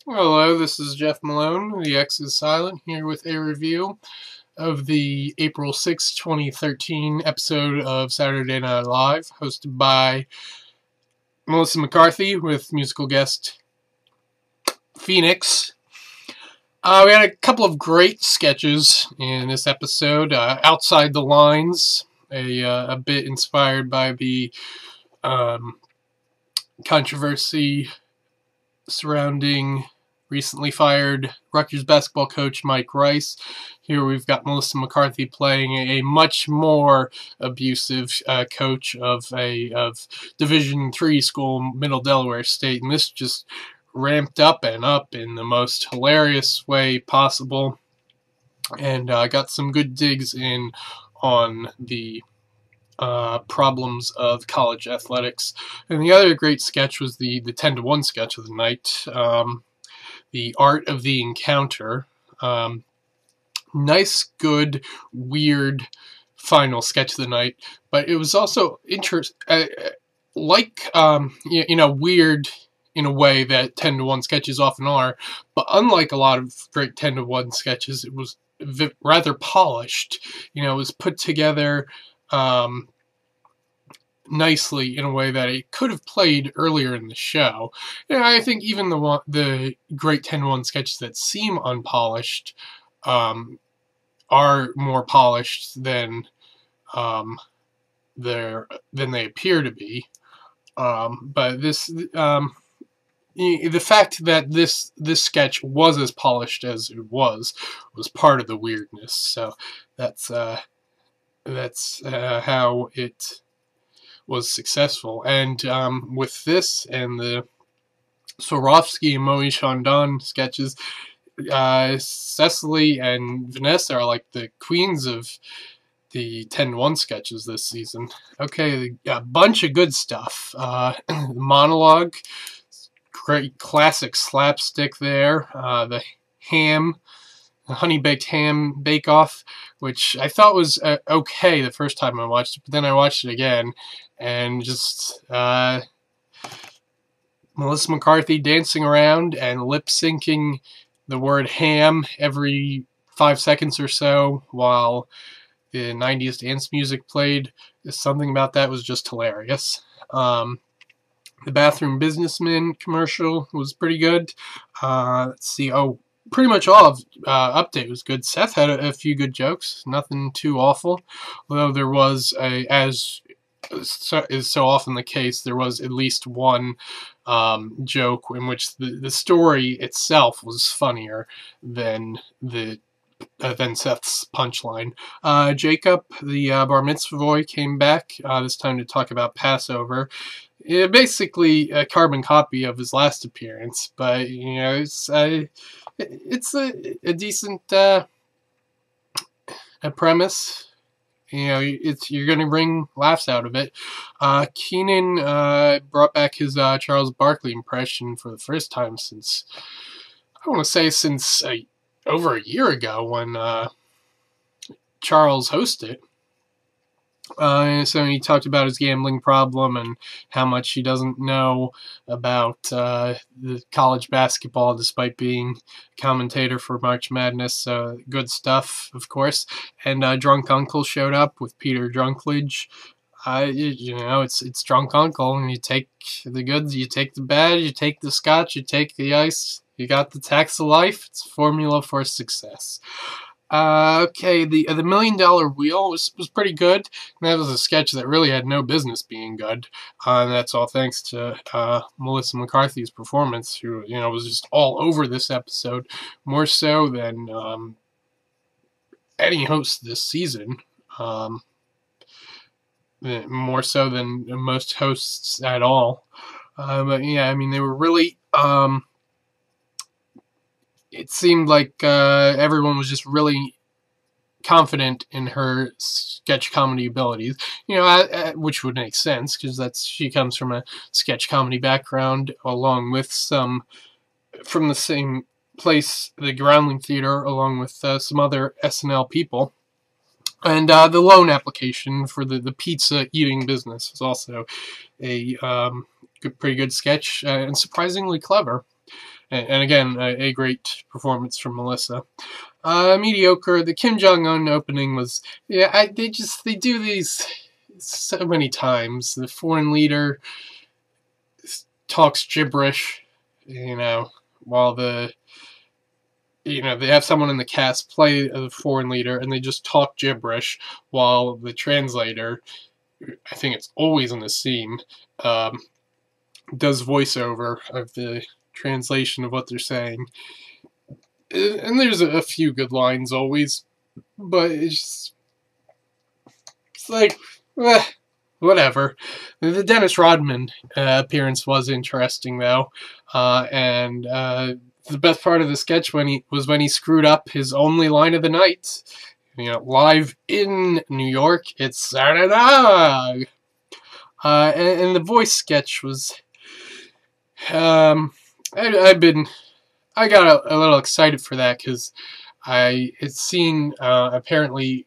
Hello, this is Jeff Malone. The X is silent, here with a review of the April 6, 2013 episode of Saturday Night Live, hosted by Melissa McCarthy with musical guest Phoenix. We had a couple of great sketches in this episode. Outside the Lines, a bit inspired by the controversy surrounding recently fired Rutgers basketball coach Mike Rice. Here we've got Melissa McCarthy playing a much more abusive coach of Division III school, Middle Delaware State, and this just ramped up and up in the most hilarious way possible, and got some good digs in on the problems of college athletics. And the other great sketch was the 10-to-1 sketch of the night. The Art of the Encounter. Nice, good, weird final sketch of the night, but it was also weird in a way that 10-to-1 sketches often are, but unlike a lot of great 10-to-1 sketches, it was rather polished. It was put together nicely in a way that it could have played earlier in the show. I think even the great 10-to-1 sketches that seem unpolished are more polished than they appear to be. But the fact that this sketch was as polished as it was part of the weirdness. So that's how it was successful. And with this and the Swarovski and Moe Chandon sketches, Cecily and Vanessa are like the queens of the 10-to-1 sketches this season. Okay, a bunch of good stuff. Monologue, great classic slapstick there. The honey-baked ham bake-off, which I thought was okay the first time I watched it, but then I watched it again, and just Melissa McCarthy dancing around and lip-syncing the word ham every 5 seconds or so while the 90s dance music played. Something about that was just hilarious. The Bathroom Businessman commercial was pretty good. Let's see, pretty much all of Update was good. Seth had a few good jokes, nothing too awful, although there was, as is so often the case, there was at least one joke in which the story itself was funnier than Seth's punchline. Jacob, the bar mitzvah boy, came back this time to talk about Passover. Basically a carbon copy of his last appearance, but it's a decent a premise. You're going to bring laughs out of it. Keenan brought back his Charles Barkley impression for the first time since, I want to say, since over a year ago when Charles hosted. So he talked about his gambling problem and how much he doesn't know about the college basketball despite being a commentator for March Madness. Good stuff, of course. And Drunk Uncle showed up with Peter Drunklage. It's Drunk Uncle, and you take the goods, you take the bad, you take the scotch, you take the ice, you got the tax of life. It's a formula for success. Okay, the $1 Million Wheel was pretty good. And that was a sketch that really had no business being good. And that's all thanks to Melissa McCarthy's performance, who was just all over this episode, more so than any host this season. More so than most hosts at all. But yeah, they were really. It seemed like everyone was just really confident in her sketch comedy abilities, which would make sense because she comes from a sketch comedy background, along with some from the same place, the Groundling Theater, along with some other SNL people. And the loan application for the pizza eating business was also a pretty good sketch and surprisingly clever. And again, a great performance from Melissa. Mediocre. The Kim Jong-un opening was, yeah, they do these so many times. The foreign leader talks gibberish, while they have someone in the cast play the foreign leader, and they just talk gibberish while the translator, I think it's always in the scene, does voiceover of the translation of what they're saying. And there's a few good lines always, but it's like, whatever. The Dennis Rodman appearance was interesting, though, and the best part of the sketch when he screwed up his only line of the night. Live in New York, it's Saturday. And the voice sketch was, I got a little excited for that because it's seen apparently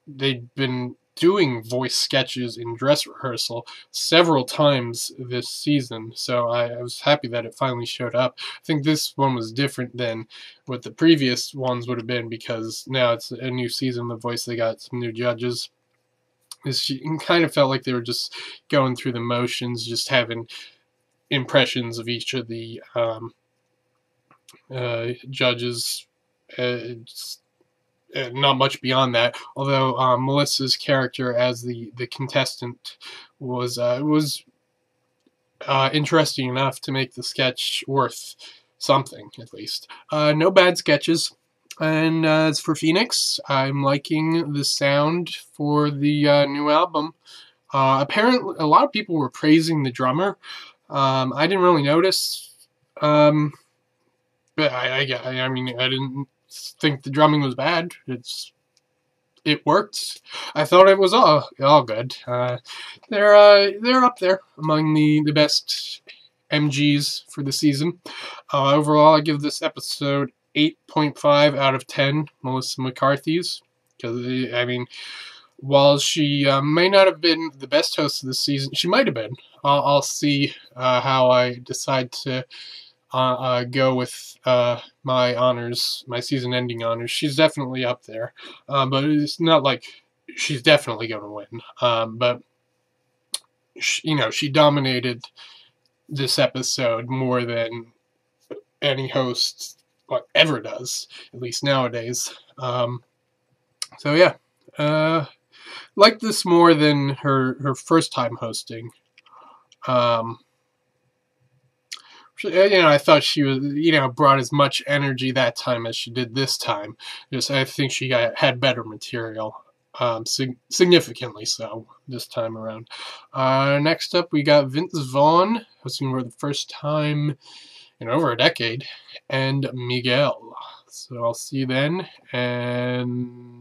they'd been doing voice sketches in dress rehearsal several times this season, so I was happy that it finally showed up. I think this one was different than what the previous ones would have been because now it's a new season. The Voice, they got some new judges. It kind of felt like they were just going through the motions, just having impressions of each of the judges. Not much beyond that, although Melissa's character as the contestant was interesting enough to make the sketch worth something, at least. No bad sketches. And as for Phoenix, I'm liking the sound for the new album. Apparently, a lot of people were praising the drummer. I didn't really notice. But I mean, I didn't think the drumming was bad. It worked. I thought it was all good. They're up there among the best MGs for the season. Overall, I give this episode 8.5 out of 10 Melissa McCarthy's, because I mean, while she may not have been the best host of the season, she might have been. I'll see how I decide to go with my honors, my season-ending honors. She's definitely up there, but it's not like she's definitely going to win. But she dominated this episode more than any host ever does, at least nowadays. So yeah, like this more than her first time hosting. I thought she was, brought as much energy that time as she did this time. I think she had better material, significantly so this time around. Next up, we got Vince Vaughn hosting for the first time in over a decade, and Miguel. So I'll see you then, and